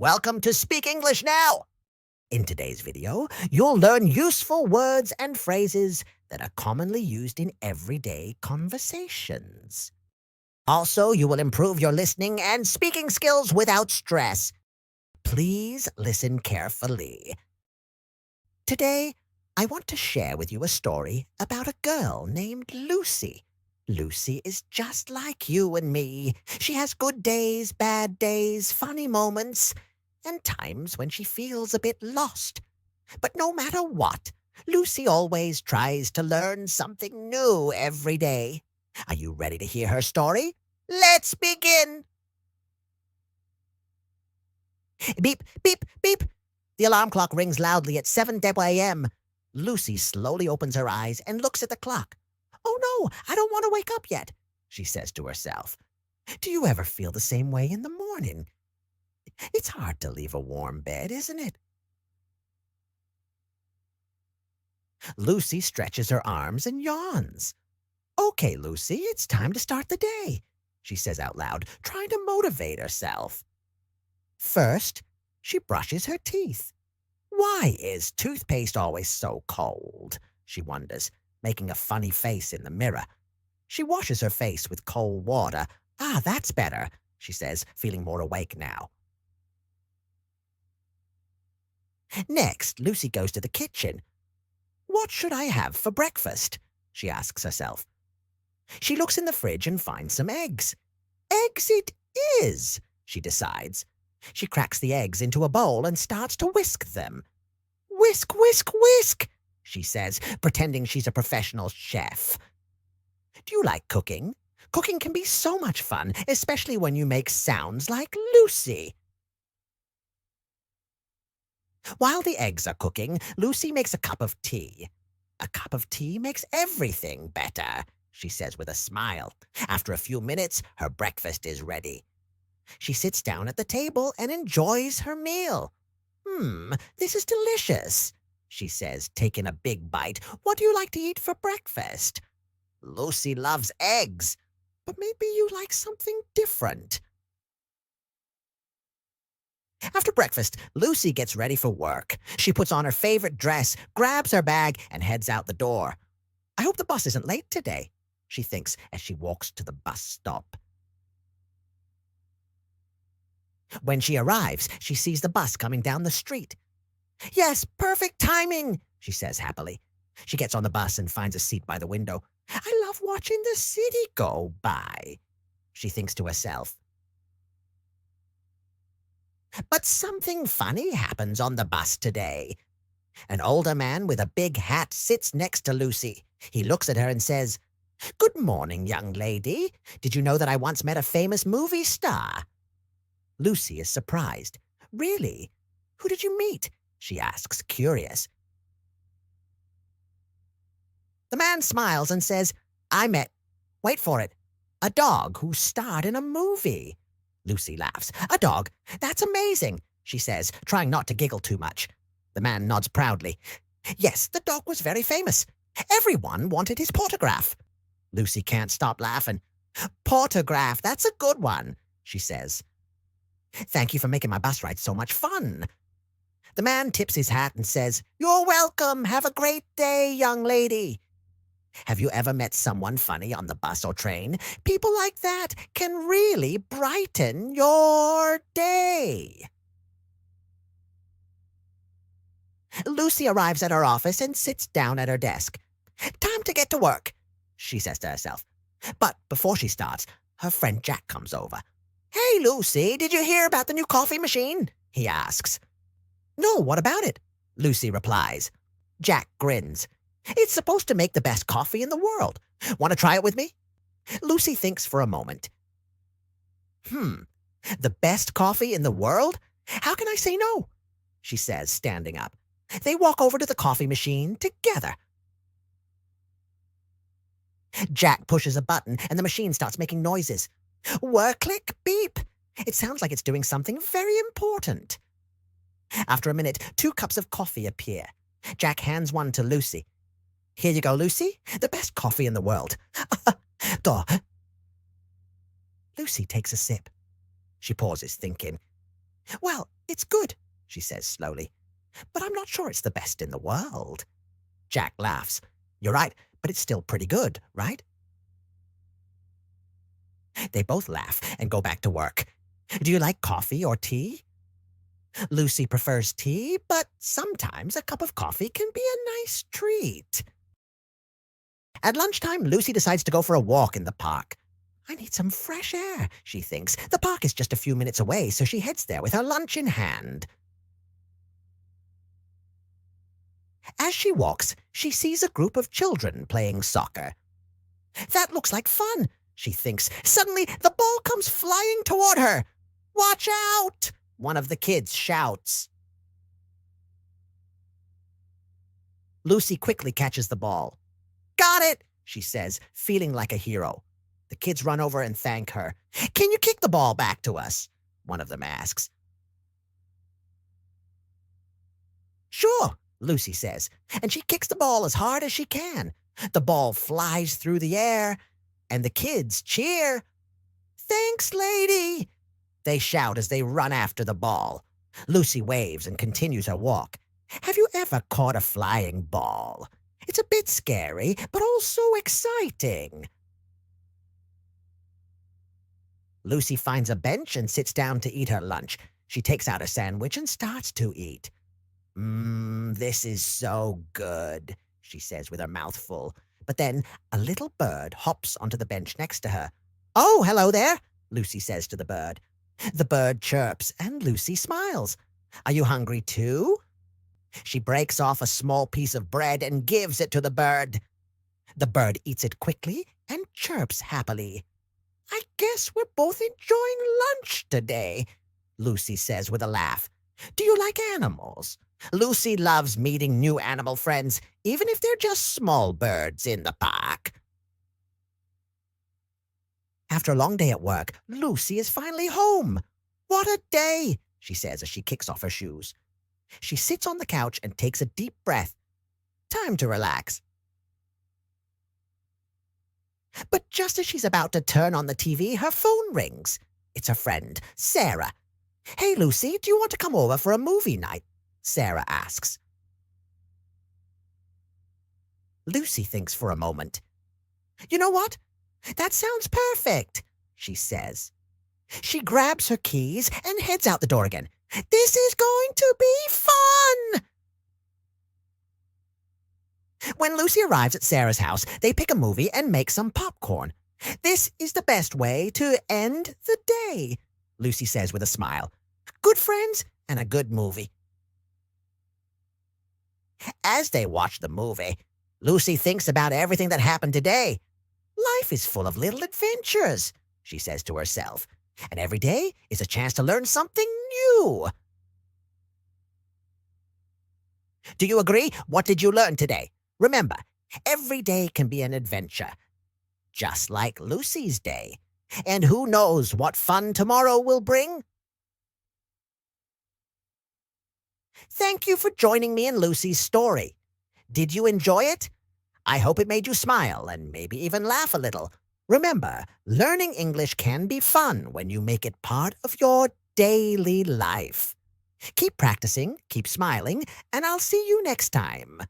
Welcome to Speak English Now! In today's video, you'll learn useful words and phrases that are commonly used in everyday conversations. Also, you will improve your listening and speaking skills without stress. Please listen carefully. Today, I want to share with you a story about a girl named Lucy. Lucy is just like you and me. She has good days, bad days, funny moments, and times when she feels a bit lost. But no matter what, Lucy always tries to learn something new every day. Are you ready to hear her story? Let's begin! Beep, beep, beep. The alarm clock rings loudly at 7 a.m. Lucy slowly opens her eyes and looks at the clock. Oh no, I don't want to wake up yet, she says to herself. Do you ever feel the same way in the morning? It's hard to leave a warm bed, isn't it? Lucy stretches her arms and yawns. Okay, Lucy, it's time to start the day, she says out loud, trying to motivate herself. First, she brushes her teeth. Why is toothpaste always so cold? She wonders, making a funny face in the mirror. She washes her face with cold water. Ah, that's better, she says, feeling more awake now. Next, Lucy goes to the kitchen. What should I have for breakfast? She asks herself. She looks in the fridge and finds some eggs. Eggs it is, she decides. She cracks the eggs into a bowl and starts to whisk them. Whisk, whisk, whisk, she says, pretending she's a professional chef. Do you like cooking? Cooking can be so much fun, especially when you make sounds like Lucy. While the eggs are cooking, Lucy makes a cup of tea. A cup of tea makes everything better, she says with a smile. After a few minutes, her breakfast is ready. She sits down at the table and enjoys her meal. This is delicious, she says, taking a big bite. What do you like to eat for breakfast? Lucy loves eggs, but maybe you like something different. After breakfast, Lucy gets ready for work. She puts on her favorite dress, grabs her bag, and heads out the door. I hope the bus isn't late today, she thinks as she walks to the bus stop. When she arrives, she sees the bus coming down the street. Yes, perfect timing, she says happily. She gets on the bus and finds a seat by the window. I love watching the city go by, she thinks to herself. But something funny happens on the bus today. An older man with a big hat sits next to Lucy. He looks at her and says, Good morning, young lady. Did you know that I once met a famous movie star? Lucy is surprised. Really? Who did you meet? She asks, curious. The man smiles and says, I met, wait for it, a dog who starred in a movie. Lucy laughs. A dog? That's amazing, she says, trying not to giggle too much. The man nods proudly. Yes, the dog was very famous. Everyone wanted his autograph. Lucy can't stop laughing. Autograph, that's a good one, she says. Thank you for making my bus ride so much fun. The man tips his hat and says, You're welcome. Have a great day, young lady. Have you ever met someone funny on the bus or train? People like that can really brighten your day. Lucy arrives at her office and sits down at her desk. Time to get to work, she says to herself. But before she starts, her friend Jack comes over. Hey, Lucy, did you hear about the new coffee machine? He asks. No, what about it? Lucy replies. Jack grins. It's supposed to make the best coffee in the world. Want to try it with me? Lucy thinks for a moment. The best coffee in the world? How can I say no? She says, standing up. They walk over to the coffee machine together. Jack pushes a button and the machine starts making noises. Whir, click, beep. It sounds like it's doing something very important. After a minute, 2 cups of coffee appear. Jack hands one to Lucy. Here you go, Lucy. The best coffee in the world. Duh. Lucy takes a sip. She pauses, thinking. Well, It's good, she says slowly, but I'm not sure it's the best in the world. Jack laughs. You're right, but it's still pretty good, right? They both laugh and go back to work. Do you like coffee or tea? Lucy prefers tea, but sometimes a cup of coffee can be a nice treat. At lunchtime, Lucy decides to go for a walk in the park. I need some fresh air, she thinks. The park is just a few minutes away, so she heads there with her lunch in hand. As she walks, she sees a group of children playing soccer. That looks like fun, she thinks. Suddenly, the ball comes flying toward her. Watch out! One of the kids shouts. Lucy quickly catches the ball. Got it, she says, feeling like a hero. The kids run over and thank her. Can you kick the ball back to us? One of them asks. Sure, Lucy says, and she kicks the ball as hard as she can. The ball flies through the air, and the kids cheer. Thanks, lady, they shout as they run after the ball. Lucy waves and continues her walk. Have you ever caught a flying ball? It's a bit scary, but also exciting. Lucy finds a bench and sits down to eat her lunch. She takes out a sandwich and starts to eat. This is so good, she says with her mouth full. But then a little bird hops onto the bench next to her. Oh, hello there, Lucy says to the bird. The bird chirps, and Lucy smiles. Are you hungry too? She breaks off a small piece of bread and gives it to the bird. The bird eats it quickly and chirps happily. I guess we're both enjoying lunch today, Lucy says with a laugh. Do you like animals? Lucy loves meeting new animal friends, even if they're just small birds in the park. After a long day at work, Lucy is finally home. What a day, she says as she kicks off her shoes. She sits on the couch and takes a deep breath. Time to relax. But just as she's about to turn on the TV, her phone rings. It's her friend, Sarah. Hey, Lucy, do you want to come over for a movie night? Sarah asks. Lucy thinks for a moment. You know what? That sounds perfect, she says. She grabs her keys and heads out the door again. This is going to be fun! When Lucy arrives at Sarah's house, they pick a movie and make some popcorn. This is the best way to end the day, Lucy says with a smile. Good friends and a good movie. As they watch the movie, Lucy thinks about everything that happened today. Life is full of little adventures, she says to herself, and every day is a chance to learn something new. Do you agree? What did you learn today? Remember, every day can be an adventure, just like Lucy's day. And who knows what fun tomorrow will bring? Thank you for joining me in Lucy's story. Did you enjoy it? I hope it made you smile and maybe even laugh a little. Remember, learning English can be fun when you make it part of your daily life. Keep practicing, keep smiling, and I'll see you next time.